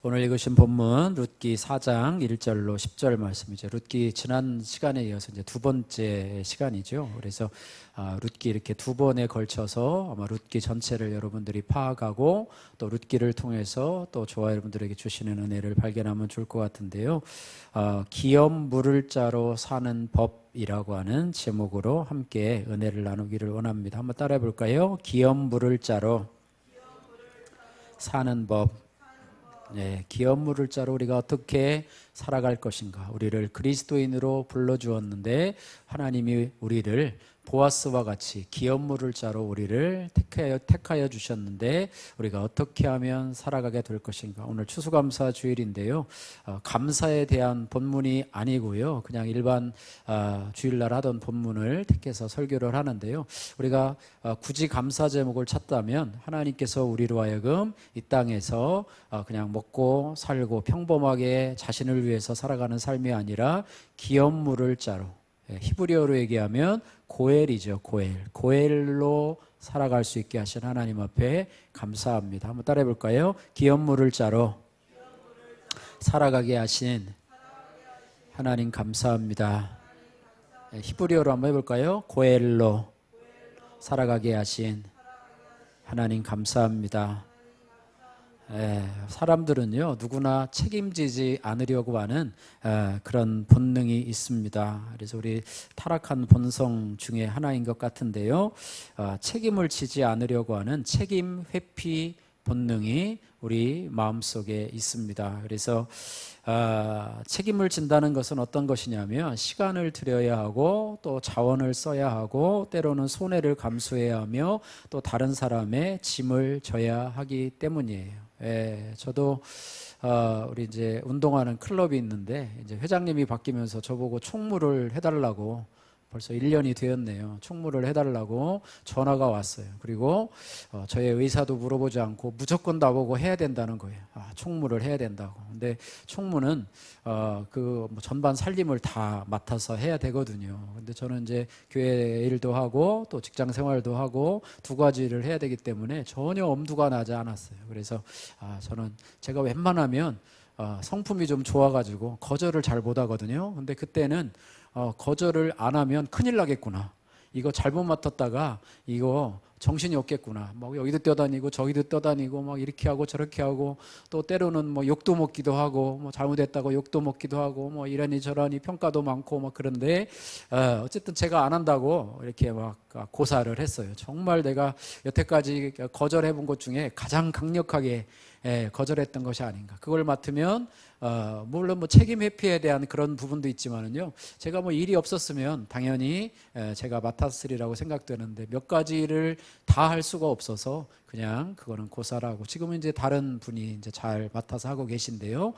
오늘 읽으신 본문 룻기 4장 1절로 10절 말씀이죠. 룻기 지난 시간에 이어서 이제 두 번째 시간이죠. 그래서 룻기 이렇게 두 번에 걸쳐서 아마 룻기 전체를 여러분들이 파악하고 또 룻기를 통해서 또 저와 여러분들에게 주시는 은혜를 발견하면 좋을 것 같은데요. 기업 물을 자로 사는 법이라고 하는 제목으로 함께 은혜를 나누기를 원합니다. 한번 따라해 볼까요? 기업 물을 자로 사는 법. 네, 기업 물을 자로 우리가 어떻게 살아갈 것인가. 우리를 그리스도인으로 불러주었는데 하나님이 우리를 보아스와 같이 기업 물을 자로 우리를 택하여 주셨는데 우리가 어떻게 하면 살아가게 될 것인가. 오늘 추수감사 주일인데요. 감사에 대한 본문이 아니고요. 그냥 일반 주일날 하던 본문을 택해서 설교를 하는데요. 우리가 굳이 감사 제목을 찾다면 하나님께서 우리로 하여금 이 땅에서 그냥 먹고 살고 평범하게 자신을 위해서 살아가는 삶이 아니라 기업 물을 자로, 히브리어로 얘기하면 고엘이죠. 고엘로 살아갈 수 있게 하신 하나님 앞에 감사합니다. 한번 따라해 볼까요? 기업 물을 자로 살아가게 하신 하나님 감사합니다. 히브리어로 한번 해볼까요? 고엘로 살아가게 하신 하나님 감사합니다. 사람들은요, 누구나 책임지지 않으려고 하는 그런 본능이 있습니다. 그래서 우리 타락한 본성 중에 하나인 것 같은데요, 책임을 지지 않으려고 하는 책임 회피 본능이 우리 마음속에 있습니다. 그래서 책임을 진다는 것은 어떤 것이냐면 시간을 들여야 하고 또 자원을 써야 하고 때로는 손해를 감수해야 하며 또 다른 사람의 짐을 져야 하기 때문이에요. 저도 우리 이제 운동하는 클럽이 있는데 이제 회장님이 바뀌면서 저보고 총무를 해달라고 벌써 1년이 되었네요. 총무를 해달라고 전화가 왔어요. 그리고 저의 의사도 물어보지 않고 무조건 나보고 해야 된다는 거예요. 총무를 해야 된다고. 근데 총무는 뭐 전반 살림을 다 맡아서 해야 되거든요. 근데 저는 이제 교회 일도 하고 또 직장 생활도 하고 두 가지를 해야 되기 때문에 전혀 엄두가 나지 않았어요. 그래서 저는 제가 웬만하면 성품이 좀 좋아가지고 거절을 잘 못하거든요. 근데 그때는 거절을 안 하면 큰일 나겠구나. 이거 잘못 맡았다가 이거 정신이 없겠구나. 막 여기도 뛰어다니고 저기도 뛰어다니고 막 이렇게 하고 저렇게 하고 또 때로는 뭐 욕도 먹기도 하고 뭐 잘못했다고 욕도 먹기도 하고 뭐 이러니 저러니 평가도 많고 막 그런데 어쨌든 제가 안 한다고 이렇게 막 고사를 했어요. 정말 내가 여태까지 거절해 본 것 중에 가장 강력하게 거절했던 것이 아닌가. 그걸 맡으면 물론 뭐 책임 회피에 대한 그런 부분도 있지만은요. 제가 뭐 일이 없었으면 당연히 제가 맡았으리라고 생각되는데 몇 가지를 다 할 수가 없어서 그냥 그거는 고사라고. 지금은 이제 다른 분이 이제 잘 맡아서 하고 계신데요.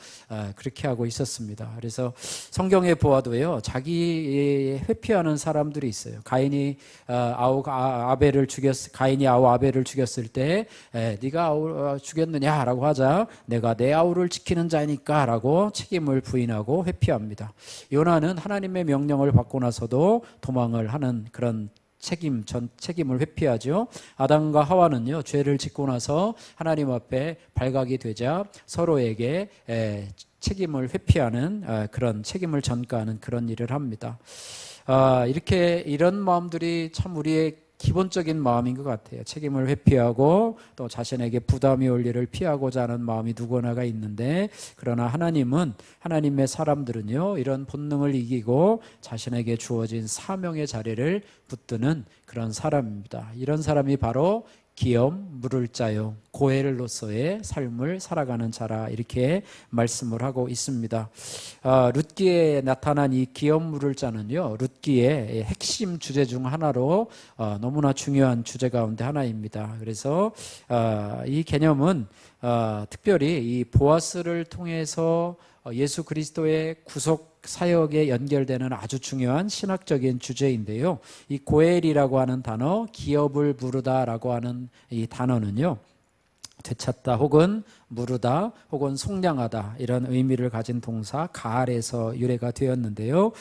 그렇게 하고 있었습니다. 그래서 성경에 보아도요. 자기 회피하는 사람들이 있어요. 가인이 아우 아벨을 죽였을 때 네가 아우 죽였느냐라고 하자 내가 내 아우를 지키는 자니까라고 책임을 부인하고 회피합니다. 요나는 하나님의 명령을 받고 나서도 도망을 하는 그런 책임을 회피하죠. 아담과 하와는요, 죄를 짓고 나서 하나님 앞에 발각이 되자 서로에게 책임을 회피하는 그런 책임을 전가하는 그런 일을 합니다. 이런 마음들이 참 우리의 기본적인 마음인 것 같아요. 책임을 회피하고 또 자신에게 부담이 올 일을 피하고자 하는 마음이 누구나가 있는데 그러나 하나님의 사람들은요 이런 본능을 이기고 자신에게 주어진 사명의 자리를 붙드는 그런 사람입니다. 이런 사람이 바로 기업 물을 자요 고엘로서의 삶을 살아가는 자라 이렇게 말씀을 하고 있습니다. 룻기에 나타난 이 기업 물을 자는요 룻기의 핵심 주제 중 하나로 너무나 중요한 주제 가운데 하나입니다. 그래서 이 개념은 특별히 이 보아스를 통해서 예수 그리스도의 구속 사역에 연결되는 아주 중요한 신학적인 주제인데요. 이 고엘이라고 하는 단어, 기업을 부르다라고 하는 이 단어는요. 되찾다 혹은 무르다 혹은 속량하다 이런 의미를 가진 동사 가알에서 유래가 되었는데요.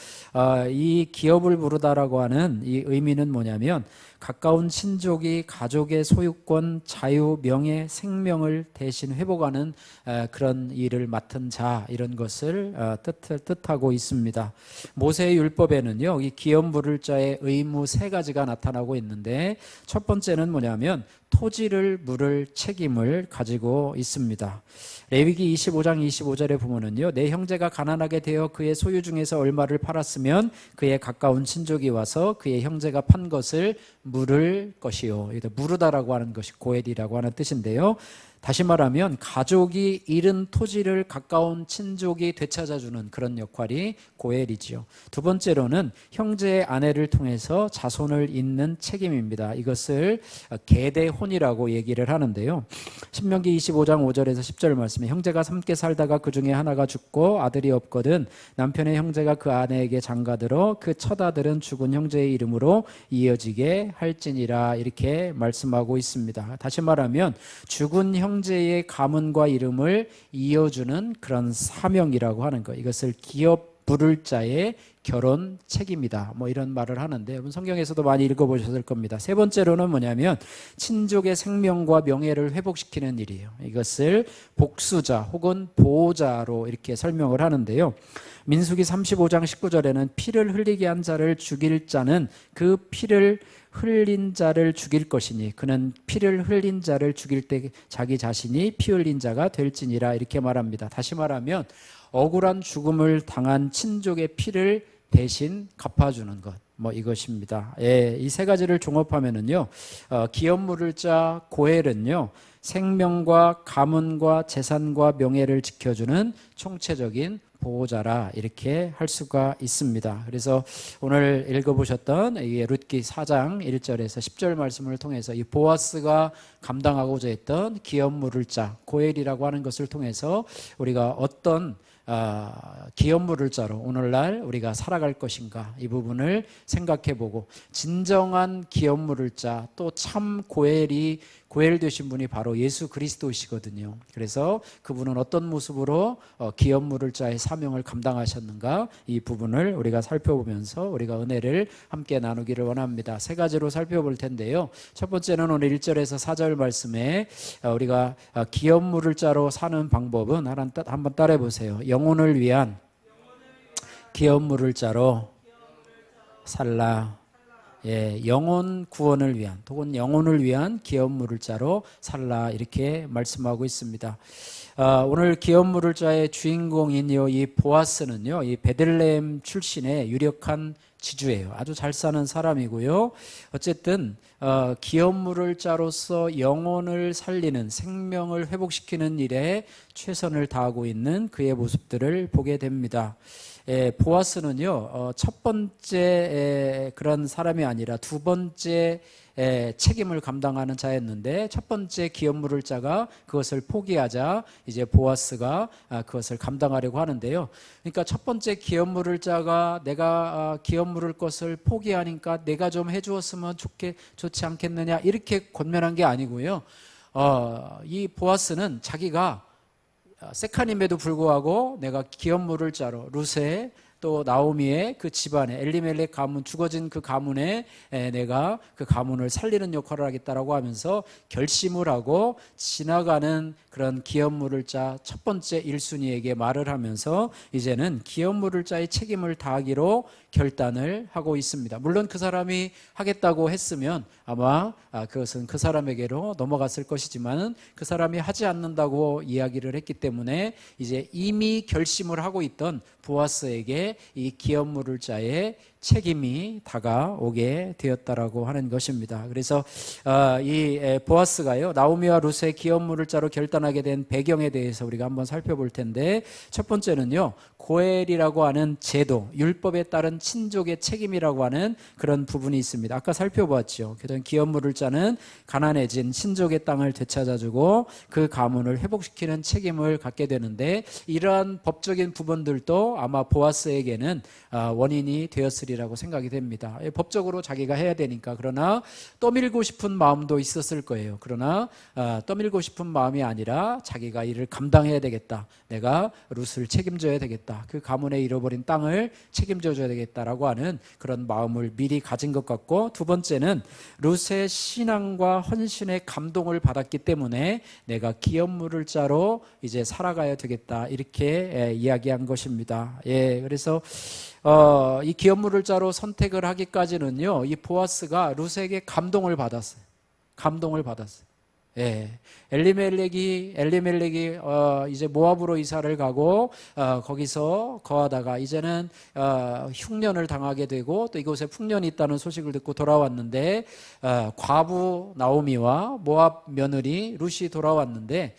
이 기업을 부르다라고 하는 이 의미는 뭐냐면 가까운 친족이 가족의 소유권, 자유, 명예, 생명을 대신 회복하는 그런 일을 맡은 자 이런 것을 뜻하고 있습니다. 모세의 율법에는요, 이 기업 물을 자의 의무 세 가지가 나타나고 있는데 첫 번째는 뭐냐면 토지를 물을 책임을 가지고 있습니다. 레위기 25장 25절에 보면은요, 내 형제가 가난하게 되어 그의 소유 중에서 얼마를 팔았으면 그의 가까운 친족이 와서 그의 형제가 판 것을 물을 것이요. 무르다라고 하는 것이 고엘이라고 하는 뜻인데요. 다시 말하면 가족이 잃은 토지를 가까운 친족이 되찾아주는 그런 역할이 고엘이지요. 두 번째로는 형제의 아내를 통해서 자손을 잇는 책임입니다. 이것을 계대혼이라고 얘기를 하는데요. 신명기 25장 5절에서 10절 말씀에 형제가 함께 살다가 그 중에 하나가 죽고 아들이 없거든 남편의 형제가 그 아내에게 장가들어 그 첫 아들은 죽은 형제의 이름으로 이어지게 할지니라 이렇게 말씀하고 있습니다. 다시 말하면 죽은 형제의 가문과 이름을 이어주는 그런 사명이라고 하는 것, 이것을 기업 부를 자의 결혼 책임이다 이런 말을 하는데 여러분 성경에서도 많이 읽어보셨을 겁니다. 세 번째로는 뭐냐면 친족의 생명과 명예를 회복시키는 일이에요. 이것을 복수자 혹은 보호자로 이렇게 설명을 하는데요. 민수기 35장 19절에는 피를 흘리게 한 자를 죽일 자는 그 피를 흘린 자를 죽일 것이니 그는 피를 흘린 자를 죽일 때 자기 자신이 피 흘린 자가 될지니라 이렇게 말합니다. 다시 말하면 억울한 죽음을 당한 친족의 피를 대신 갚아주는 것 이것입니다. 이 세 가지를 종합하면은요, 기업 물을 자 고엘은요 생명과 가문과 재산과 명예를 지켜주는 총체적인 보호자라 이렇게 할 수가 있습니다. 그래서 오늘 읽어보셨던 이 룻기 4장 1절에서 10절 말씀을 통해서 이 보아스가 감당하고자 했던 기업 물을 자 고엘이라고 하는 것을 통해서 우리가 어떤 기업 물을 자로 오늘날 우리가 살아갈 것인가 이 부분을 생각해보고 진정한 기업 물을 자 또 참 고엘 되신 분이 바로 예수 그리스도시거든요. 그래서 그분은 어떤 모습으로 기업 물을 자의 사명을 감당하셨는가 이 부분을 우리가 살펴보면서 우리가 은혜를 함께 나누기를 원합니다. 세 가지로 살펴볼 텐데요. 첫 번째는 오늘 1절에서 4절 말씀에 우리가 기업 물을 자로 사는 방법은 한번 따라해 보세요. 영혼을 위한 기업 물을 자로 살라. 영혼 구원을 위한 혹은 영혼을 위한 기업 물을 자로 살라 이렇게 말씀하고 있습니다. 오늘 기업 물을 자의 주인공인요 이 보아스는요 이 베들레헴 출신의 유력한 지주예요. 아주 잘 사는 사람이고요. 어쨌든 기업 물을 자로서 영혼을 살리는 생명을 회복시키는 일에 최선을 다하고 있는 그의 모습들을 보게 됩니다. 보아스는요 첫 번째 그런 사람이 아니라 두 번째 책임을 감당하는 자였는데 첫 번째 기업 물을 자가 그것을 포기하자 이제 보아스가 그것을 감당하려고 하는데요. 그러니까 첫 번째 기업 물을 자가 내가 기업 물을 것을 포기하니까 내가 좀 해주었으면 좋지 않겠느냐 이렇게 권면한 게 아니고요. 이 보아스는 자기가 세카님에도 불구하고 내가 기업 물을 자로 루세 또 나오미의 그 집안에 엘리멜렉 가문 죽어진 그 가문에 내가 그 가문을 살리는 역할을 하겠다라고 하면서 결심을 하고 지나가는 그런 기업 물을 자 첫 번째 1순위에게 말을 하면서 이제는 기업 물을 자의 책임을 다하기로 결단을 하고 있습니다. 물론 그 사람이 하겠다고 했으면 아마 그것은 그 사람에게로 넘어갔을 것이지만 그 사람이 하지 않는다고 이야기를 했기 때문에 이제 이미 결심을 하고 있던 보아스에게 이 기업 물을 자의 책임이 다가오게 되었다라고 하는 것입니다. 그래서 이 보아스가요 나오미와 룻의 기업 물을 자로 결단하게 된 배경에 대해서 우리가 한번 살펴볼 텐데 첫 번째는요 고엘이라고 하는 제도, 율법에 따른 친족의 책임이라고 하는 그런 부분이 있습니다. 아까 살펴보았죠. 그런 기업 물을 자는 가난해진 친족의 땅을 되찾아주고 그 가문을 회복시키는 책임을 갖게 되는데 이러한 법적인 부분들도 아마 보아스에게는 원인이 되었으리 있으리라고 생각이 됩니다. 법적으로 자기가 해야 되니까. 그러나 떠밀고 싶은 마음도 있었을 거예요. 그러나 떠밀고 싶은 마음이 아니라 자기가 이를 감당해야 되겠다. 내가 룻을 책임져야 되겠다. 그 가문에 잃어버린 땅을 책임져 줘야 되겠다라고 하는 그런 마음을 미리 가진 것 같고, 두 번째는 룻의 신앙과 헌신의 감동을 받았기 때문에 내가 기업물을 자로 이제 살아가야 되겠다, 이렇게 이야기한 것입니다. 그래서 이 기업물을 자로 선택을 하기까지는요, 이 보아스가 룻에게 감동을 받았어요. 감동을 받았어요. 엘리멜렉이 이제 모압으로 이사를 가고 거기서 거하다가 이제는 흉년을 당하게 되고, 또 이곳에 풍년이 있다는 소식을 듣고 돌아왔는데, 과부 나오미와 모압 며느리 룻이 돌아왔는데,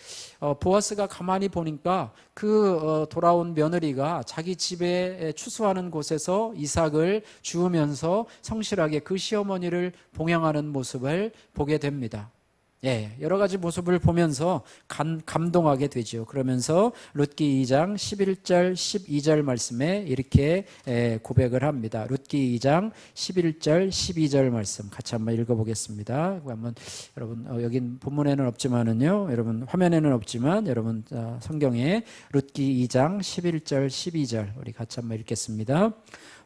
보아스가 가만히 보니까 그 돌아온 며느리가 자기 집에 추수하는 곳에서 이삭을 주우면서 성실하게 그 시어머니를 봉양하는 모습을 보게 됩니다. 여러 가지 모습을 보면서 감동하게 되죠. 그러면서 룻기 2장 11절 12절 말씀에 이렇게 고백을 합니다. 룻기 2장 11절 12절 말씀 같이 한번 읽어보겠습니다. 한번 여러분, 여긴 본문에는 없지만은요, 여러분 화면에는 없지만 여러분 성경에 룻기 2장 11절 12절 우리 같이 한번 읽겠습니다.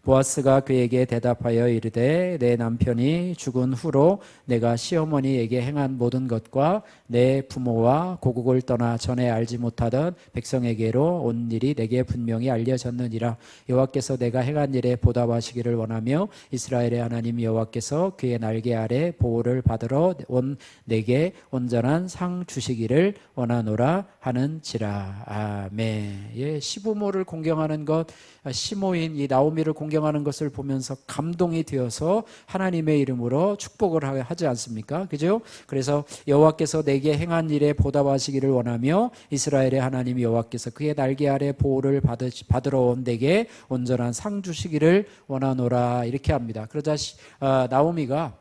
보아스가 그에게 대답하여 이르되 내 남편이 죽은 후로 내가 시어머니에게 행한 모든 것과 내 부모와 고국을 떠나 전에 알지 못하던 백성에게로 온 일이 내게 분명히 알려졌느니라. 여호와께서 내가 행한 일에 보답하시기를 원하며 이스라엘의 하나님 여호와께서 그의 날개 아래 보호를 받으러 온 내게 온전한 상 주시기를 원하노라 하는지라. 아멘. 시부모를 공경하는 것, 시모인 이 나오미를 공경하는 것을 보면서 감동이 되어서 하나님의 이름으로 축복을 하지 않습니까? 그죠? 그래서 여호와께서 내게 행한 일에 보답하시기를 원하며 이스라엘의 하나님 여호와께서 그의 날개 아래 보호를 받으러 온 내게 온전한 상 주시기를 원하노라, 이렇게 합니다. 그러자 나오미가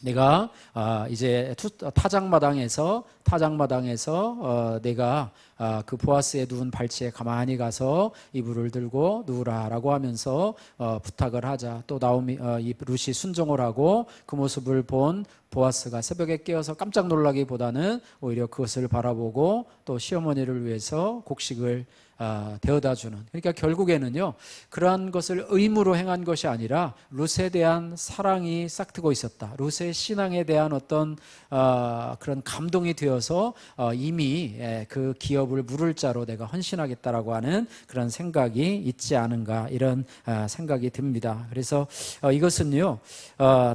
내가 이제 타작마당에서 내가 그 보아스의 누운 발치에 가만히 가서 이불을 들고 누우라라고 하면서 부탁을 하자. 또 나오미 이 룻이 순종을 하고 그 모습을 본 보아스가 새벽에 깨어서 깜짝 놀라기보다는 오히려 그것을 바라보고 또 시어머니를 위해서 곡식을 데워다 주는, 그러니까 결국에는요, 그러한 것을 의무로 행한 것이 아니라 룻에 대한 사랑이 싹트고 있었다. 룻의 신앙에 대한 어떤 그런 감동이 되어서 이미 그 기업을 물을 자로 내가 헌신하겠다라고 하는 그런 생각이 있지 않은가, 이런 생각이 듭니다. 그래서 이것은요,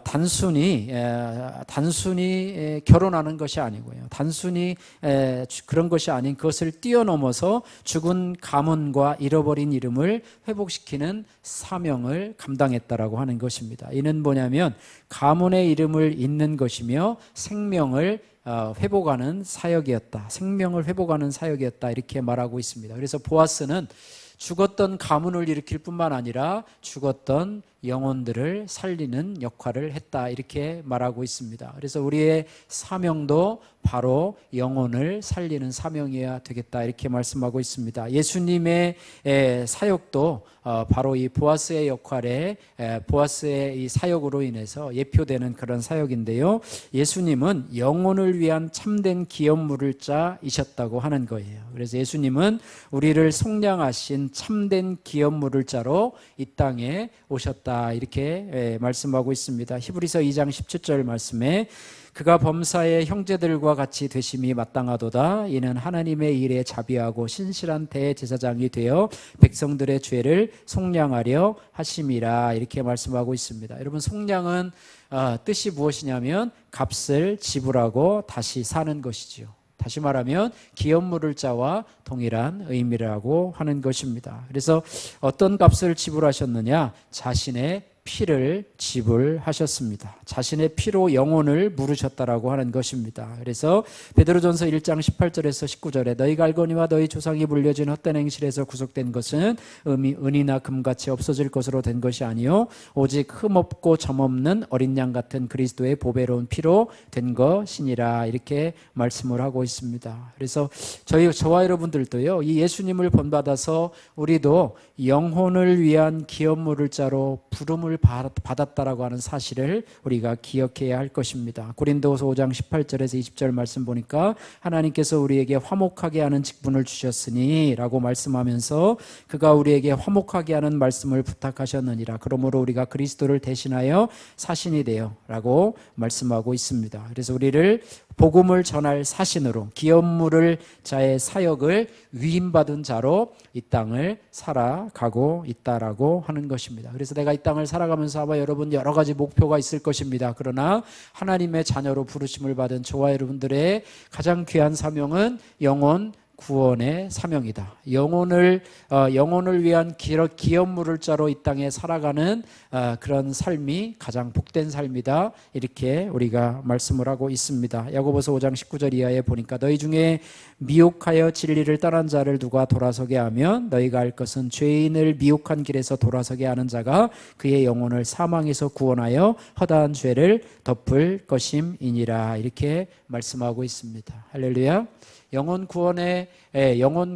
단순히 결혼하는 것이 아니고요, 단순히 그런 것이 아닌 그것을 뛰어넘어서 죽은 가문과 잃어버린 이름을 회복시키는 사명을 감당했다라고 하는 것입니다. 이는 뭐냐면 가문의 이름을 잇는 것이며 생명을 회복하는 사역이었다. 생명을 회복하는 사역이었다, 이렇게 말하고 있습니다. 그래서 보아스는 죽었던 가문을 일으킬 뿐만 아니라 죽었던 영혼들을 살리는 역할을 했다, 이렇게 말하고 있습니다. 그래서 우리의 사명도 바로 영혼을 살리는 사명이어야 되겠다, 이렇게 말씀하고 있습니다. 예수님의 사역도 바로 이 보아스의 역할에, 보아스의 이 사역으로 인해서 예표되는 그런 사역인데요, 예수님은 영혼을 위한 참된 기업물을 자이셨다고 하는 거예요. 그래서 예수님은 우리를 속량하신 참된 기업물을 자로 이 땅에 오셨다, 이렇게 말씀하고 있습니다. 히브리서 2장 17절 말씀에 그가 범사의 형제들과 같이 되심이 마땅하도다. 이는 하나님의 일에 자비하고 신실한 대제사장이 되어 백성들의 죄를 속량하려 하심이라, 이렇게 말씀하고 있습니다. 여러분, 속량은 뜻이 무엇이냐면 값을 지불하고 다시 사는 것이지요. 다시 말하면 기업물을 자와 동일한 의미라고 하는 것입니다. 그래서 어떤 값을 지불하셨느냐? 자신의 피를 지불하셨습니다. 자신의 피로 영혼을 물으셨다라고 하는 것입니다. 그래서 베드로전서 1장 18절에서 19절에 너희가 알거니와 너희 조상이 물려진 헛된 행실에서 구속된 것은 은이나 금같이 없어질 것으로 된 것이 아니요 오직 흠없고 점없는 어린 양 같은 그리스도의 보배로운 피로 된 것이니라 이렇게 말씀을 하고 있습니다. 그래서 저와 여러분들도요 이 예수님을 본받아서 우리도 영혼을 위한 기업물을 자로 부름을 받았다라고 하는 사실을 우리가 기억해야 할 것입니다. 고린도서 5장 18절에서 20절 말씀 보니까 하나님께서 우리에게 화목하게 하는 직분을 주셨으니 라고 말씀하면서 그가 우리에게 화목하게 하는 말씀을 부탁하셨느니라. 그러므로 우리가 그리스도를 대신하여 사신이 되어 라고 말씀하고 있습니다. 그래서 우리를 복음을 전할 사신으로 기업물을 자의 사역을 위임받은 자로 이 땅을 살아가고 있다라고 하는 것입니다. 그래서 내가 이 땅을 살아가면서 아마 여러분 여러 가지 목표가 있을 것입니다. 그러나 하나님의 자녀로 부르심을 받은 저와 여러분들의 가장 귀한 사명은 영혼 구원의 사명이다. 영혼을 위한 기업물을 자로 이 땅에 살아가는 그런 삶이 가장 복된 삶이다. 이렇게 우리가 말씀을 하고 있습니다. 야고보서 5장 19절 이하에 보니까 너희 중에 미혹하여 진리를 떠난 자를 누가 돌아서게 하면 너희가 알 것은 죄인을 미혹한 길에서 돌아서게 하는 자가 그의 영혼을 사망에서 구원하여 허다한 죄를 덮을 것임이니라. 이렇게 말씀하고 있습니다. 할렐루야. 영혼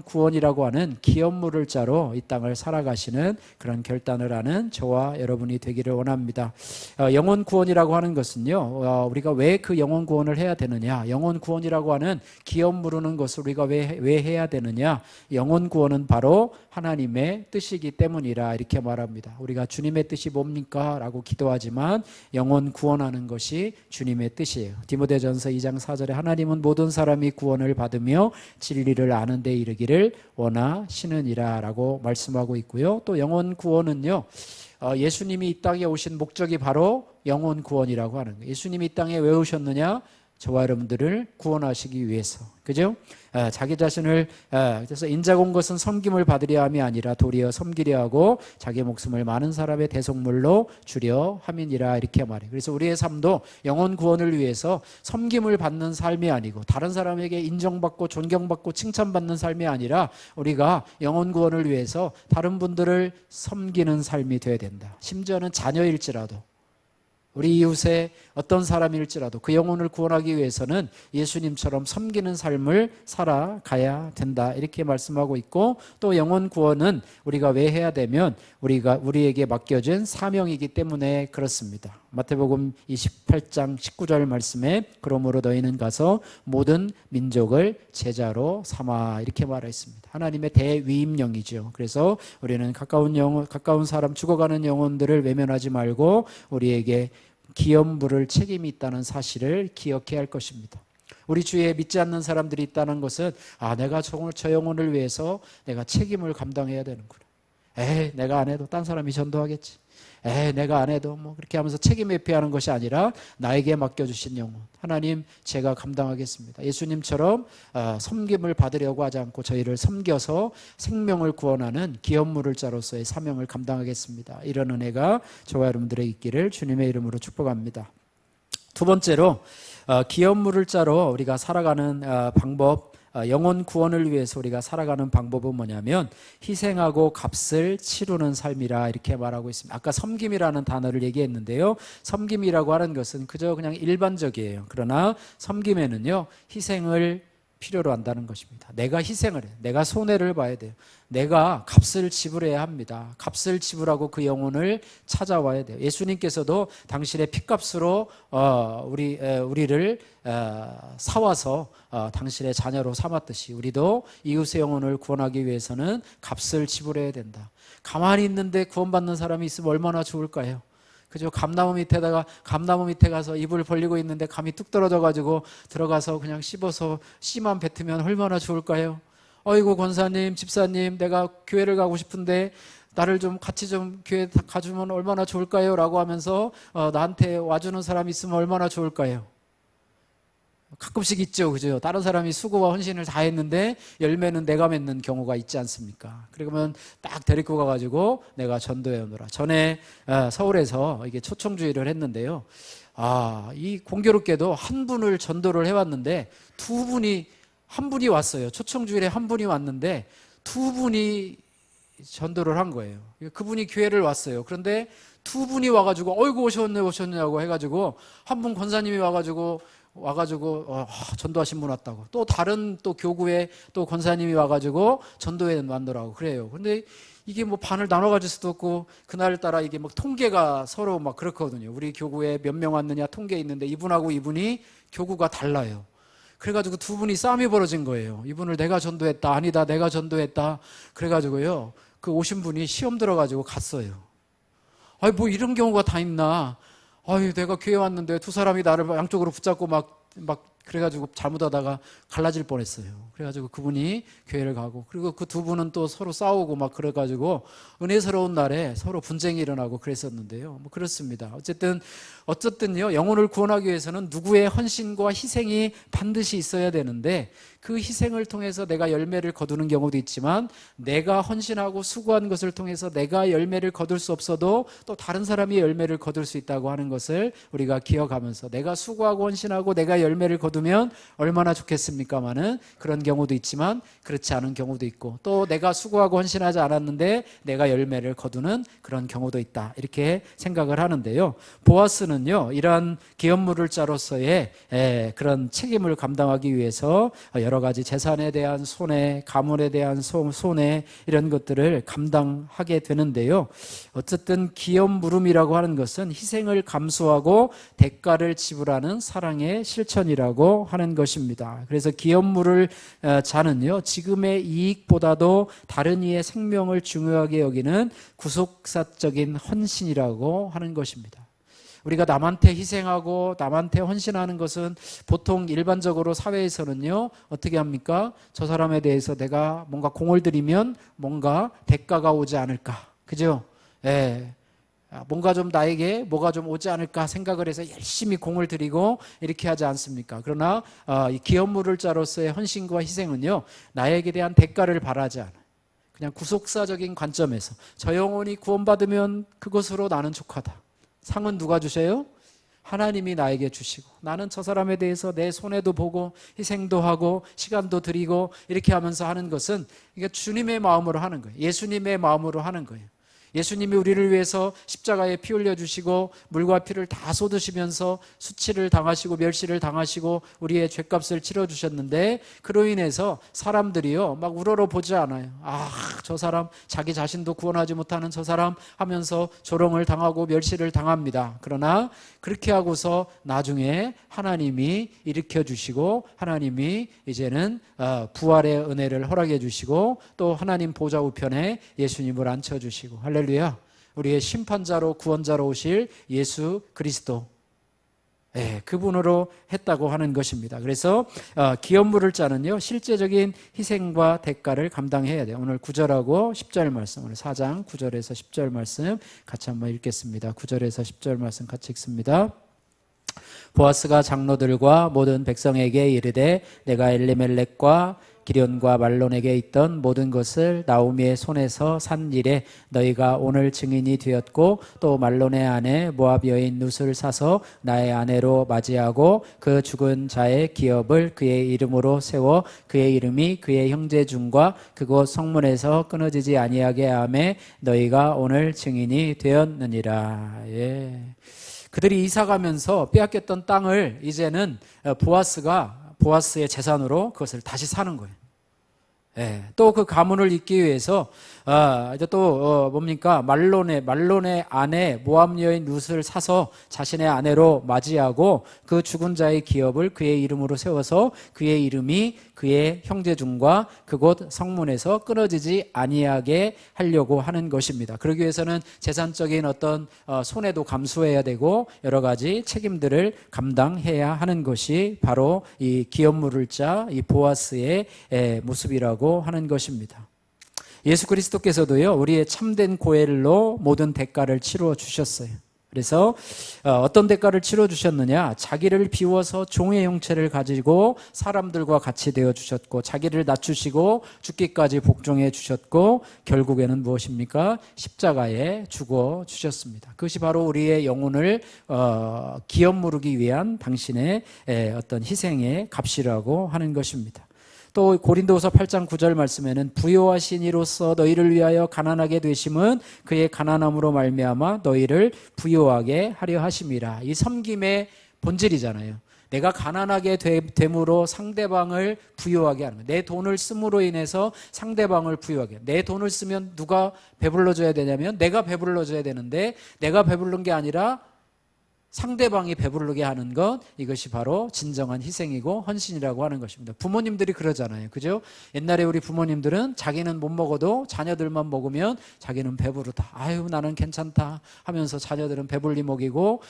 구원이라고 하는 기업물을 자로 이 땅을 살아가시는 그런 결단을 하는 저와 여러분이 되기를 원합니다. 영혼 구원이라고 하는 것은요, 우리가 왜 그 영혼 구원을 해야 되느냐? 영혼 구원이라고 하는 기업 무르는 것을 우리가 왜 해야 되느냐? 영혼 구원은 바로 하나님의 뜻이기 때문이라 이렇게 말합니다. 우리가 주님의 뜻이 뭡니까? 라고 기도하지만 영혼 구원하는 것이 주님의 뜻이에요. 디모데전서 2장 4절에 하나님은 모든 사람이 구원을 받으며 진리를 아는 데 이르기를 원하시느니라 라고 말씀하고 있고요. 또 영혼 구원은요, 예수님이 이 땅에 오신 목적이 바로 영혼 구원이라고 하는 거예요. 예수님이 이 땅에 왜 오셨느냐? 저와 여러분들을 구원하시기 위해서. 그죠? 자기 자신을 그래서 인자가 온 것은 섬김을 받으려 함이 아니라 도리어 섬기려 하고 자기 목숨을 많은 사람의 대속물로 주려 함이니라 이렇게 말해요. 그래서 우리의 삶도 영혼 구원을 위해서 섬김을 받는 삶이 아니고 다른 사람에게 인정받고 존경받고 칭찬받는 삶이 아니라 우리가 영혼 구원을 위해서 다른 분들을 섬기는 삶이 되어야 된다. 심지어는 자녀일지라도 우리 이웃의 어떤 사람일지라도 그 영혼을 구원하기 위해서는 예수님처럼 섬기는 삶을 살아가야 된다 이렇게 말씀하고 있고, 또 영혼 구원은 우리가 왜 해야 되면 우리에게 맡겨진 사명이기 때문에 그렇습니다. 마태복음 28장 19절 말씀에 그러므로 너희는 가서 모든 민족을 제자로 삼아 이렇게 말했습니다. 하나님의 대위임령이죠. 그래서 우리는 가까운 사람, 죽어가는 영혼들을 외면하지 말고 우리에게 기업 물을 책임이 있다는 사실을 기억해야 할 것입니다. 우리 주위에 믿지 않는 사람들이 있다는 것은 내가 저 영혼을 위해서 내가 책임을 감당해야 되는구나. 내가 안 해도 딴 사람이 전도하겠지. 내가 안 해도 뭐 그렇게 하면서 책임 회피하는 것이 아니라 나에게 맡겨주신 영혼, 하나님 제가 감당하겠습니다. 예수님처럼 섬김을 받으려고 하지 않고 저희를 섬겨서 생명을 구원하는 기업물을 자로서의 사명을 감당하겠습니다. 이런 은혜가 저와 여러분들의 있기를 주님의 이름으로 축복합니다. 두 번째로 기업물을 자로 우리가 살아가는 방법, 영혼 구원을 위해서 우리가 살아가는 방법은 뭐냐면 희생하고 값을 치르는 삶이라 이렇게 말하고 있습니다. 아까 섬김이라는 단어를 얘기했는데요, 섬김이라고 하는 것은 그저 그냥 일반적이에요. 그러나 섬김에는요 희생을 필요로 한다는 것입니다. 내가 희생을 해요. 내가 손해를 봐야 돼요. 내가 값을 지불해야 합니다. 값을 지불하고 그 영혼을 찾아와야 돼요. 예수님께서도 당신의 피값으로 우리를 사와서 당신의 자녀로 삼았듯이 우리도 이웃의 영혼을 구원하기 위해서는 값을 지불해야 된다. 가만히 있는데 구원받는 사람이 있으면 얼마나 좋을까요? 그죠? 감나무 밑에 가서 입을 벌리고 있는데 감이 뚝 떨어져가지고 들어가서 그냥 씹어서 씨만 뱉으면 얼마나 좋을까요? 어이구 권사님, 집사님, 내가 교회를 가고 싶은데 나를 좀 같이 좀 교회 가주면 얼마나 좋을까요? 라고 하면서 나한테 와주는 사람이 있으면 얼마나 좋을까요? 가끔씩 있죠, 그죠? 다른 사람이 수고와 헌신을 다 했는데 열매는 내가 맺는 경우가 있지 않습니까? 그러면 딱 데리고 가가지고 내가 전도해 오너라. 전에 서울에서 이게 초청주의를 했는데요. 이 공교롭게도 한 분을 전도를 해왔는데 한 분이 왔어요. 초청주일에 한 분이 왔는데 두 분이 전도를 한 거예요. 그분이 교회를 왔어요. 그런데 두 분이 와가지고 어이구 오셨냐고 해가지고 한 분 권사님이 와가지고 전도하신 분 왔다고, 또 다른 또 교구에 또 권사님이 와가지고 전도회 만들라고 그래요. 근데 이게 뭐 반을 나눠 가질 수도 없고, 그날따라 이게 막 통계가 서로 막 그렇거든요. 우리 교구에 몇 명 왔느냐 통계 있는데 이분하고 이분이 교구가 달라요. 그래가지고 두 분이 싸움이 벌어진 거예요. 이분을 내가 전도했다, 아니다 내가 전도했다. 그래가지고요, 그 오신 분이 시험 들어가지고 갔어요. 뭐 이런 경우가 다 있나. 내가 교회 왔는데 두 사람이 나를 양쪽으로 붙잡고 막 그래가지고 잘못하다가 갈라질 뻔했어요. 그래가지고 그분이 교회를 가고, 그리고 그 두 분은 또 서로 싸우고 막 그래가지고 은혜스러운 날에 서로 분쟁이 일어나고 그랬었는데요. 뭐 그렇습니다. 어쨌든요, 영혼을 구원하기 위해서는 누구의 헌신과 희생이 반드시 있어야 되는데, 그 희생을 통해서 내가 열매를 거두는 경우도 있지만, 내가 헌신하고 수고한 것을 통해서 내가 열매를 거둘 수 없어도 또 다른 사람이 열매를 거둘 수 있다고 하는 것을 우리가 기억하면서, 내가 수고하고 헌신하고 내가 열매를 거두면 얼마나 좋겠습니까마는 그런 경우도 있지만 그렇지 않은 경우도 있고, 또 내가 수고하고 헌신하지 않았는데 내가 열매를 거두는 그런 경우도 있다, 이렇게 생각을 하는데요. 보아스는요, 이러한 기업물을자로서의 그런 책임을 감당하기 위해서 여러 가지 재산에 대한 손해, 가문에 대한 손해, 이런 것들을 감당하게 되는데요. 어쨌든 기업물음이라고 하는 것은 희생을 감수하고 대가를 지불하는 사랑의 실천이라고 하는 것입니다. 그래서 기업물을 자는요, 지금의 이익보다도 다른 이의 생명을 중요하게 여기는 구속사적인 헌신이라고 하는 것입니다. 우리가 남한테 희생하고 남한테 헌신하는 것은 보통 일반적으로 사회에서는요, 어떻게 합니까? 저 사람에 대해서 내가 뭔가 공을 들이면 뭔가 대가가 오지 않을까, 그죠? 뭔가 좀 나에게 뭐가 좀 오지 않을까 생각을 해서 열심히 공을 들이고 이렇게 하지 않습니까? 그러나 이 기업물을자로서의 헌신과 희생은요, 나에게 대한 대가를 바라지 않아요. 그냥 구속사적인 관점에서 저 영혼이 구원받으면 그것으로 나는 족하다. 상은 누가 주셔요? 하나님이 나에게 주시고, 나는 저 사람에 대해서 내 손해도 보고 희생도 하고 시간도 드리고 이렇게 하면서 하는 것은 이게 주님의 마음으로 하는 거예요. 예수님의 마음으로 하는 거예요. 예수님이 우리를 위해서 십자가에 피 흘려주시고 물과 피를 다 쏟으시면서 수치를 당하시고 멸시를 당하시고 우리의 죄값을 치러주셨는데, 그로 인해서 사람들이요, 막 우러러 보지 않아요. 저 사람, 자기 자신도 구원하지 못하는 저 사람 하면서 조롱을 당하고 멸시를 당합니다. 그러나 그렇게 하고서 나중에 하나님이 일으켜주시고, 하나님이 이제는 부활의 은혜를 허락해 주시고, 또 하나님 보좌 우편에 예수님을 앉혀주시고, 할렐루야, 우리의 심판자로 구원자로 오실 예수 그리스도, 그분으로 했다고 하는 것입니다. 그래서 기업물을 짜는요, 실제적인 희생과 대가를 감당해야 돼요. 오늘 9절하고 10절 말씀, 오늘 4장 9절에서 10절 말씀 같이 한번 읽겠습니다. 9절에서 10절 말씀 같이 읽습니다. 보아스가 장로들과 모든 백성에게 이르되, 내가 엘리멜렉과 기련과 말론에게 있던 모든 것을 나오미의 손에서 산 일에 너희가 오늘 증인이 되었고, 또 말론의 아내 모압 여인 룻을 사서 나의 아내로 맞이하고 그 죽은 자의 기업을 그의 이름으로 세워 그의 이름이 그의 형제 중과 그곳 성문에서 끊어지지 아니하게 하매 너희가 오늘 증인이 되었느니라. 그들이 이사가면서 빼앗겼던 땅을 이제는 보아스의 재산으로 그것을 다시 사는 거예요. 또 그 가문을 잇기 위해서 이제 또 뭡니까? 말론의 아내 모압 여인 룻을 사서 자신의 아내로 맞이하고 그 죽은 자의 기업을 그의 이름으로 세워서 그의 이름이 그의 형제 중과 그곳 성문에서 끊어지지 아니하게 하려고 하는 것입니다. 그러기 위해서는 재산적인 어떤 손해도 감수해야 되고 여러 가지 책임들을 감당해야 하는 것이 바로 이 기업물을 짜 이 보아스의 모습이라고 하는 것입니다. 예수 그리스도께서도요, 우리의 참된 고엘로 모든 대가를 치루어 주셨어요. 그래서 어떤 대가를 치러 주셨느냐? 자기를 비워서 종의 형체를 가지고 사람들과 같이 되어 주셨고, 자기를 낮추시고 죽기까지 복종해 주셨고, 결국에는 무엇입니까? 십자가에 죽어 주셨습니다. 그것이 바로 우리의 영혼을 기업 무르기 위한 당신의 어떤 희생의 값이라고 하는 것입니다. 또 고린도후서 8장 9절 말씀에는 부요하신 이로써 너희를 위하여 가난하게 되심은 그의 가난함으로 말미암아 너희를 부요하게 하려 하심이라. 이 섬김의 본질이잖아요. 내가 가난하게 됨으로 상대방을 부요하게 하는 거예요. 내 돈을 씀으로 인해서 상대방을 부요하게. 내 돈을 쓰면 누가 배불러줘야 되냐면 내가 배불러줘야 되는데, 내가 배부른 게 아니라 상대방이 배부르게 하는 것, 이것이 바로 진정한 희생이고 헌신이라고 하는 것입니다. 부모님들이 그러잖아요. 그죠? 옛날에 우리 부모님들은 자기는 못 먹어도 자녀들만 먹으면 자기는 배부르다. 아유, 나는 괜찮다 하면서 자녀들은 배불리 먹이고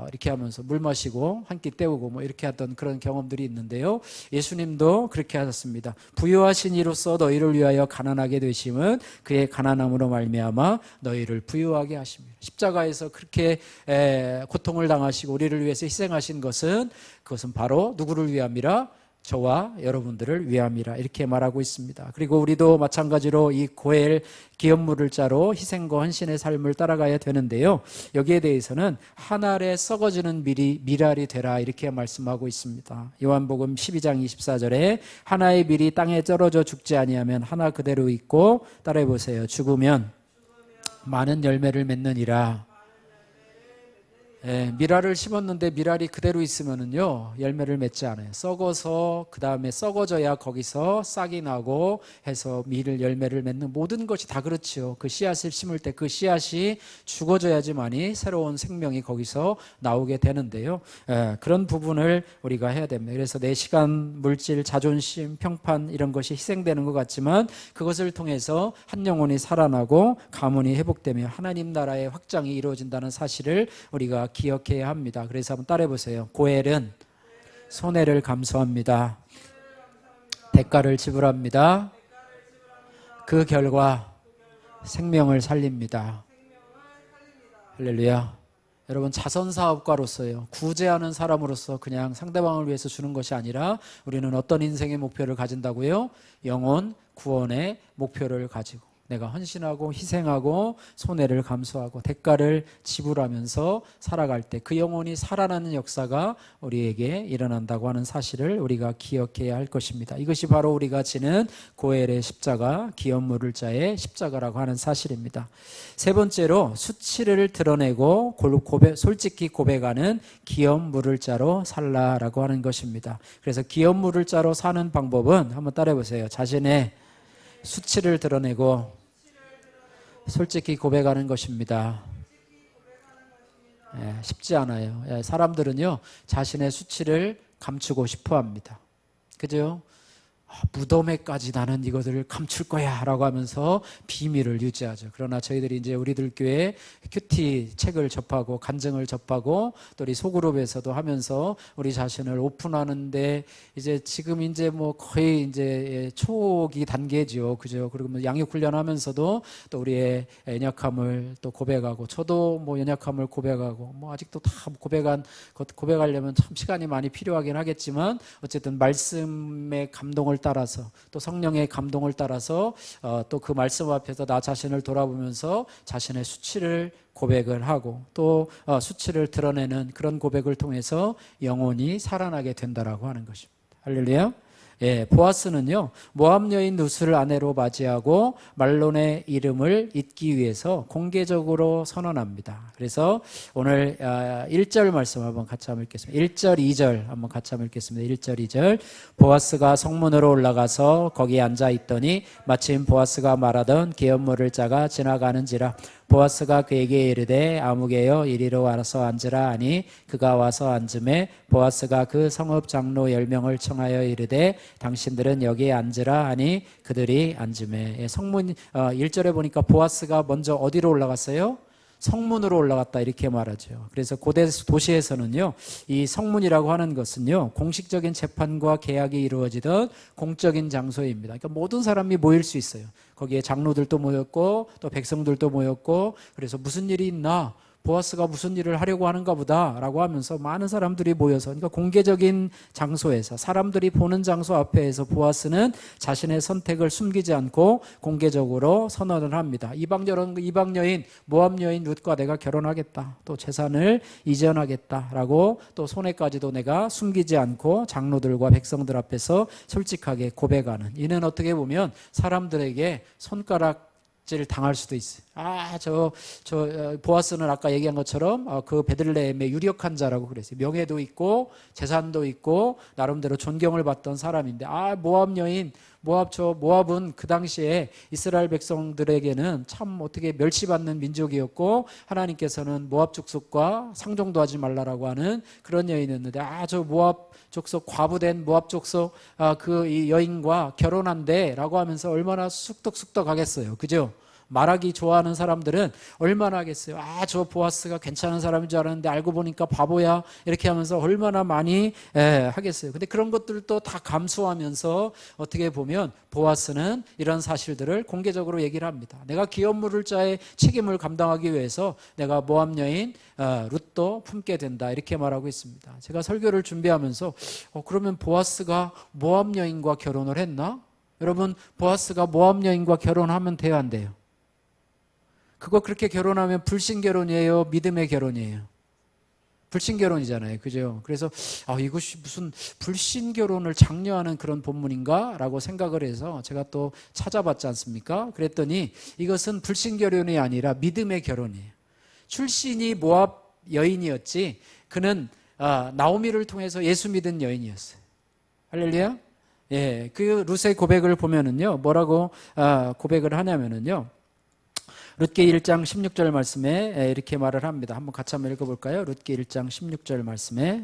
이렇게 하면서 물 마시고 한 끼 때우고 뭐 이렇게 했던 그런 경험들이 있는데요. 예수님도 그렇게 하셨습니다. 부요하신 이로써 너희를 위하여 가난하게 되심은 그의 가난함으로 말미암아 너희를 부요하게 하십니다. 십자가에서 그렇게 고통을 당하시고 우리를 위해서 희생하신 것은, 그것은 바로 누구를 위함이라? 저와 여러분들을 위함이라, 이렇게 말하고 있습니다. 그리고 우리도 마찬가지로 이 고엘 기업물을 자로 희생과 헌신의 삶을 따라가야 되는데요. 여기에 대해서는 한 알에 썩어지는 밀알이 되라, 이렇게 말씀하고 있습니다. 요한복음 12장 24절에 하나의 밀이 땅에 떨어져 죽지 아니하면 하나 그대로 있고, 따라해 보세요. 죽으면 많은 열매를 맺느니라. 밀알을 심었는데 밀알이 그대로 있으면은요, 열매를 맺지 않아요. 썩어서 그 다음에 썩어져야 거기서 싹이 나고 해서 열매를 맺는 모든 것이 다 그렇지요. 그 씨앗을 심을 때 그 씨앗이 죽어져야지만이 새로운 생명이 거기서 나오게 되는데요. 그런 부분을 우리가 해야 됩니다. 그래서 내 시간, 물질, 자존심, 평판 이런 것이 희생되는 것 같지만 그것을 통해서 한 영혼이 살아나고 가문이 회복되며 하나님 나라의 확장이 이루어진다는 사실을 우리가 기억해야 합니다. 그래서 한번 따라해 보세요. 고엘은 손해를 감수합니다. 대가를 지불합니다. 그 결과 생명을 살립니다. 할렐루야. 여러분, 자선사업가로서요, 구제하는 사람으로서 그냥 상대방을 위해서 주는 것이 아니라 우리는 어떤 인생의 목표를 가진다고요? 영혼 구원의 목표를 가지고 내가 헌신하고 희생하고 손해를 감수하고 대가를 지불하면서 살아갈 때 그 영혼이 살아나는 역사가 우리에게 일어난다고 하는 사실을 우리가 기억해야 할 것입니다. 이것이 바로 우리가 지는 고엘의 십자가, 기업 물을 자의 십자가라고 하는 사실입니다. 세 번째로 수치를 드러내고 솔직히 고백하는 기업 물을 자로 살라라고 하는 것입니다. 그래서 기업 물을 자로 사는 방법은 한번 따라해 보세요. 자신의 수치를 드러내고 솔직히 고백하는 것입니다. 쉽지 않아요. 사람들은요, 자신의 수치를 감추고 싶어 합니다. 그죠? 무덤에까지 나는 이것을 감출 거야 라고 하면서 비밀을 유지하죠. 그러나 저희들이 이제 우리들 교회 큐티 책을 접하고 간증을 접하고 또 우리 소그룹에서도 하면서 우리 자신을 오픈하는데 이제 지금 이제 뭐 거의 이제 초기 단계죠. 그죠? 그리고 뭐 양육 훈련하면서도 또 우리의 연약함을 또 고백하고, 저도 뭐 연약함을 고백하고, 뭐 아직도 다 고백하려면 참 시간이 많이 필요하긴 하겠지만 어쨌든 말씀의 감동을 따라서 또 성령의 감동을 따라서 또 그 말씀 앞에서 나 자신을 돌아보면서 자신의 수치를 고백을 하고 또 수치를 드러내는 그런 고백을 통해서 영혼이 살아나게 된다라고 하는 것입니다. 할렐루야. 보아스는요, 모압 여인 루스를 아내로 맞이하고 말론의 이름을 잇기 위해서 공개적으로 선언합니다. 그래서 오늘 1절 말씀 한번 같이 한번 읽겠습니다. 1절, 2절 한번 같이 한번 읽겠습니다. 1절, 2절. 보아스가 성문으로 올라가서 거기에 앉아 있더니 마침 보아스가 말하던 기업 물을 자가 지나가는지라. 보아스가 그에게 이르되 아무개여 이리로 와서 앉으라 하니 그가 와서 앉음에 보아스가 그 성읍 장로 10명을 청하여 이르되 당신들은 여기에 앉으라 하니 그들이 앉음에. 성문 1절에 보니까 보아스가 먼저 어디로 올라갔어요? 성문으로 올라갔다 이렇게 말하죠. 그래서 고대 도시에서는요, 이 성문이라고 하는 것은요, 공식적인 재판과 계약이 이루어지던 공적인 장소입니다. 그러니까 모든 사람이 모일 수 있어요. 거기에 장로들도 모였고 또 백성들도 모였고, 그래서 무슨 일이 있나 보아스가 무슨 일을 하려고 하는가 보다라고 하면서 많은 사람들이 모여서, 그러니까 공개적인 장소에서, 사람들이 보는 장소 앞에서 보아스는 자신의 선택을 숨기지 않고 공개적으로 선언을 합니다. 이방 여인 모압 여인 룻과 내가 결혼하겠다, 또 재산을 이전하겠다라고, 또 손해까지도 내가 숨기지 않고 장로들과 백성들 앞에서 솔직하게 고백하는, 이는 어떻게 보면 사람들에게 손가락질 당할 수도 있어요. 보아스는 아까 얘기한 것처럼 그 베들레헴의 유력한 자라고 그랬어요. 명예도 있고 재산도 있고 나름대로 존경을 받던 사람인데, 모압 여인, 모압은 그 당시에 이스라엘 백성들에게는 참 어떻게 멸시받는 민족이었고, 하나님께서는 모압 족속과 상종도 하지 말라라고 하는 그런 여인이었는데, 저 모압 족속, 과부된 모압 족속 이 여인과 결혼한대라고 하면서 얼마나 쑥덕쑥덕 하겠어요. 그죠? 말하기 좋아하는 사람들은 얼마나 하겠어요. 저 보아스가 괜찮은 사람인 줄 알았는데 알고 보니까 바보야, 이렇게 하면서 얼마나 많이 하겠어요. 근데 그런 것들도 다 감수하면서 어떻게 보면 보아스는 이런 사실들을 공개적으로 얘기를 합니다. 내가 기업 물을 자의 책임을 감당하기 위해서 내가 모압 여인 룻도 품게 된다, 이렇게 말하고 있습니다. 제가 설교를 준비하면서 그러면 보아스가 모압 여인과 결혼을 했나? 여러분, 보아스가 모압 여인과 결혼하면 돼요, 안 돼요? 그거 그렇게 결혼하면 불신결혼이에요, 믿음의 결혼이에요? 불신결혼이잖아요, 그죠? 그래서 이것이 무슨 불신결혼을 장려하는 그런 본문인가? 라고 생각을 해서 제가 또 찾아봤지 않습니까? 그랬더니 이것은 불신결혼이 아니라 믿음의 결혼이에요. 출신이 모압 여인이었지, 그는 나오미를 통해서 예수 믿은 여인이었어요. 할렐루야? 예, 그 룻의 고백을 보면은요, 뭐라고 고백을 하냐면은요, 룻기 1장 16절 말씀에 이렇게 말을 합니다. 한번 같이 한번 읽어볼까요? 룻기 1장 16절 말씀에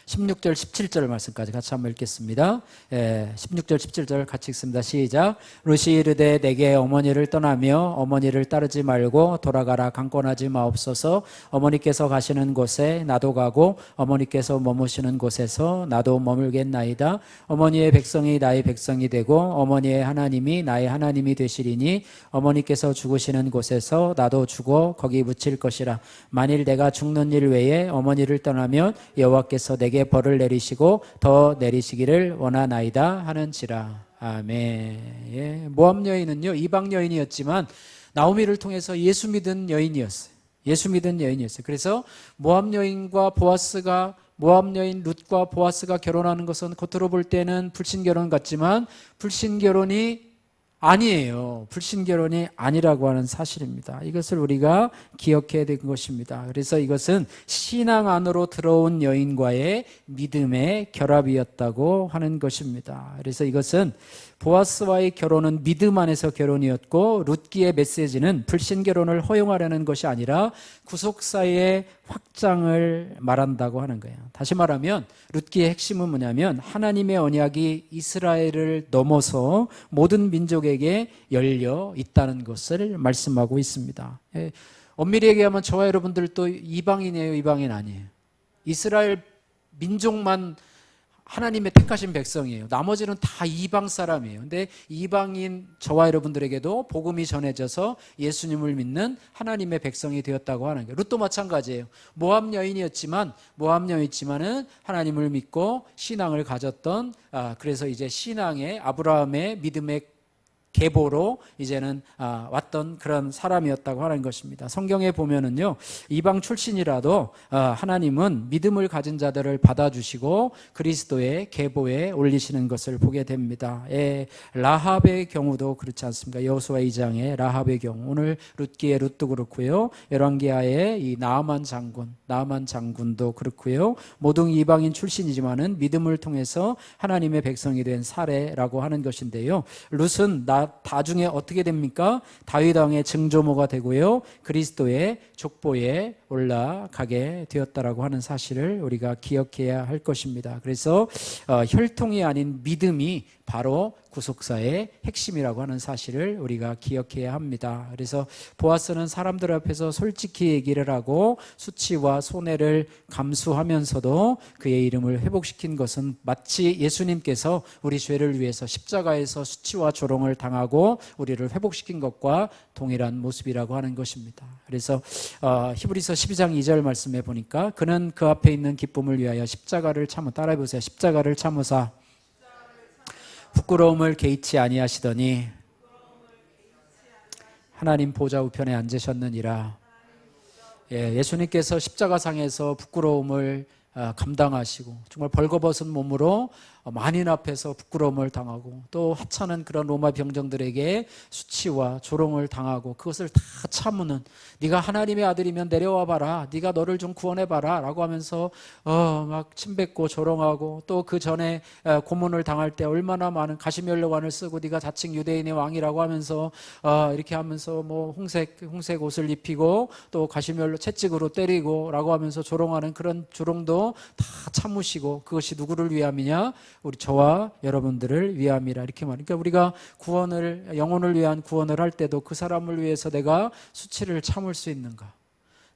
16절 17절 말씀까지 같이 한번 읽겠습니다. 16절 17절 같이 읽습니다. 시작. 룻이 이르되 내게 어머니를 떠나며 어머니를 따르지 말고 돌아가라, 강권하지 마옵소서. 어머니께서 가시는 곳에 나도 가고 어머니께서 머무시는 곳에서 나도 머물겠나이다. 어머니의 백성이 나의 백성이 되고 어머니의 하나님이 나의 하나님이 되시리니 어머니께서 죽으시는 곳에서 나도 죽어 거기 묻힐 것이라. 만일 내가 죽는 일 외에 어머니를 떠나면 여호와께서 내게 벌을 내리시고 더 내리시기를 원하나이다 하는지라. 아멘. 예, 모압 여인은요, 이방 여인이었지만 나오미를 통해서 예수 믿은 여인이었어요. 예수 믿은 여인이었어요. 그래서 모압 여인과 보아스가, 모압 여인 룻과 보아스가 결혼하는 것은 겉으로 볼 때는 불신결혼 같지만 불신결혼이 아니에요. 불신결혼이 아니라고 하는 사실입니다. 이것을 우리가 기억해야 될 것입니다. 그래서 이것은 신앙 안으로 들어온 여인과의 믿음의 결합이었다고 하는 것입니다. 그래서 이것은 보아스와의 결혼은 믿음 안에서 결혼이었고, 룻기의 메시지는 불신결혼을 허용하려는 것이 아니라 구속사의 확장을 말한다고 하는 거예요. 다시 말하면 룻기의 핵심은 뭐냐면 하나님의 언약이 이스라엘을 넘어서 모든 민족에게 열려 있다는 것을 말씀하고 있습니다. 엄밀히 얘기하면 저와 여러분들도 이방인이에요, 이방인 아니에요? 이스라엘 민족만 하나님의 택하신 백성이에요. 나머지는 다 이방 사람이에요. 근데 이방인 저와 여러분들에게도 복음이 전해져서 예수님을 믿는 하나님의 백성이 되었다고 하는 거예요. 룻도 마찬가지예요. 모압 여인이었지만은 하나님을 믿고 신앙을 가졌던, 그래서 이제 신앙의 아브라함의 믿음의 계보로 이제는 왔던 그런 사람이었다고 하는 것입니다. 성경에 보면은요, 이방 출신이라도 하나님은 믿음을 가진 자들을 받아주시고 그리스도의 계보에 올리시는 것을 보게 됩니다. 라합의 경우도 그렇지 않습니까? 여호수아 2장의 라합의 경우, 오늘 룻기의 룻도 그렇고요, 열왕기하의 이 나아만 장군도 그렇고요, 모든 이방인 출신이지만은 믿음을 통해서 하나님의 백성이 된 사례라고 하는 것인데요, 룻은 나중에 어떻게 됩니까? 다윗 왕의 증조모가 되고요, 그리스도의 족보에 올라가게 되었다라고 하는 사실을 우리가 기억해야 할 것입니다. 그래서 혈통이 아닌 믿음이 바로 구속사의 핵심이라고 하는 사실을 우리가 기억해야 합니다. 그래서 보아스는 사람들 앞에서 솔직히 얘기를 하고 수치와 손해를 감수하면서도 그의 이름을 회복시킨 것은 마치 예수님께서 우리 죄를 위해서 십자가에서 수치와 조롱을 당하고 우리를 회복시킨 것과 동일한 모습이라고 하는 것입니다. 그래서 히브리서 12장 2절 말씀에 보니까 그는 그 앞에 있는 기쁨을 위하여 십자가를 참으, 따라해 보세요. 십자가를 참으사 부끄러움을 개의치 아니하시더니 하나님 보좌 우편에 앉으셨느니라. 예수님께서 십자가상에서 부끄러움을 감당하시고 정말 벌거벗은 몸으로 만인 앞에서 부끄러움을 당하고 또 하찮은 그런 로마 병정들에게 수치와 조롱을 당하고 그것을 다 참으는, 네가 하나님의 아들이면 내려와 봐라, 네가 너를 좀 구원해 봐라 라고 하면서 막 침뱉고 조롱하고, 또 그 전에 고문을 당할 때 얼마나 많은 가시면류관을 쓰고 네가 자칭 유대인의 왕이라고 하면서 이렇게 하면서 뭐 홍색 옷을 입히고 또 가시면로 채찍으로 때리고 라고 하면서 조롱하는 그런 조롱도 다 참으시고, 그것이 누구를 위함이냐? 우리 저와 여러분들을 위함이라 이렇게 말하니까, 우리가 영혼을 위한 구원을 할 때도 그 사람을 위해서 내가 수치를 참을 수 있는가?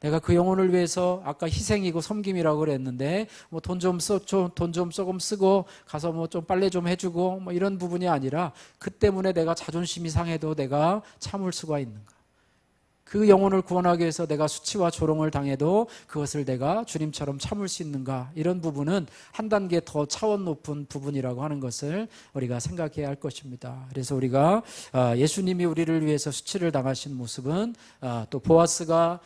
내가 그 영혼을 위해서 아까 희생이고 섬김이라고 그랬는데 뭐 돈 좀 조금 쓰고 가서 뭐 좀 빨래 좀 해주고 뭐 이런 부분이 아니라 그 때문에 내가 자존심이 상해도 내가 참을 수가 있는가? 그 영혼을 구원하기 위해서 내가 수치와 조롱을 당해도 그것을 내가 주님처럼 참을 수 있는가? 이런 부분은 한 단계 더 차원 높은 부분이라고 하는 것을 우리가 생각해야 할 것입니다. 그래서 우리가 예수님이 우리를 위해서 수치를 당하신 모습은 또 보아스가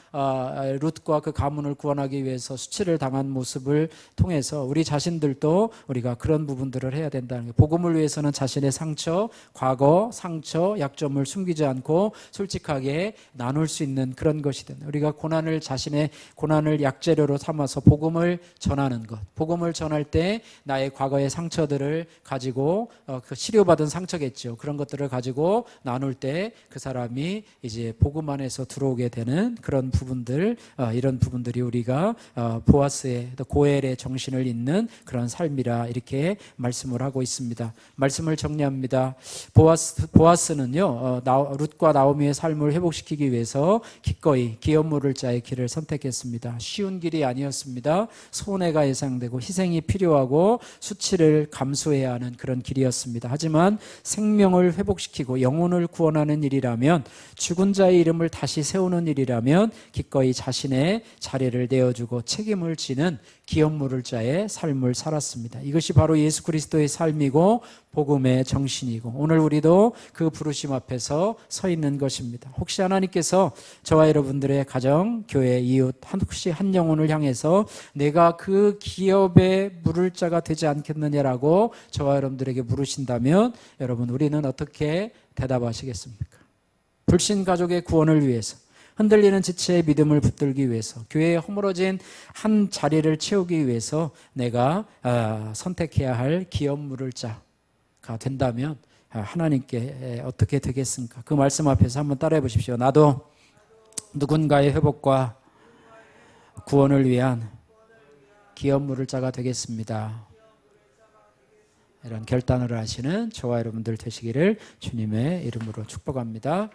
룻과 그 가문을 구원하기 위해서 수치를 당한 모습을 통해서 우리 자신들도 우리가 그런 부분들을 해야 된다는 거예요. 복음을 위해서는 자신의 상처, 과거, 상처, 약점을 숨기지 않고 솔직하게 나눌 수 있는 그런 것이 된다. 우리가 자신의 고난을 약재료로 삼아서 복음을 전하는 것. 복음을 전할 때 나의 과거의 상처들을 가지고 그 치료받은 상처겠죠. 그런 것들을 가지고 나눌 때 그 사람이 이제 복음 안에서 들어오게 되는 그런 부분들, 이런 부분들이 우리가 보아스의 고엘의 정신을 잇는 그런 삶이라 이렇게 말씀을 하고 있습니다. 말씀을 정리합니다. 보아스는요, 룻과 나오미의 삶을 회복시키기 위해서 기꺼이 기업 물을 자의 길을 선택했습니다. 쉬운 길이 아니었습니다. 손해가 예상되고 희생이 필요하고 수치를 감수해야 하는 그런 길이었습니다. 하지만 생명을 회복시키고 영혼을 구원하는 일이라면, 죽은 자의 이름을 다시 세우는 일이라면 기꺼이 자신의 자리를 내어주고 책임을 지는 기업 물을 자의 삶을 살았습니다. 이것이 바로 예수 그리스도의 삶이고 복음의 정신이고, 오늘 우리도 그 부르심 앞에서 서 있는 것입니다. 혹시 하나님께서 저와 여러분들의 가정, 교회, 이웃 혹시 한 영혼을 향해서 내가 그 기업에 물을 자가 되지 않겠느냐라고 저와 여러분들에게 물으신다면, 여러분 우리는 어떻게 대답하시겠습니까? 불신 가족의 구원을 위해서, 흔들리는 지체의 믿음을 붙들기 위해서, 교회에 허물어진 한 자리를 채우기 위해서 내가 선택해야 할 기업 물을 자가 된다면 하나님께 어떻게 되겠습니까? 그 말씀 앞에서 한번 따라해 보십시오. 나도 누군가의 회복과 구원을 위한 기업 물을 자가 되겠습니다. 이런 결단을 하시는 저와 여러분들 되시기를 주님의 이름으로 축복합니다.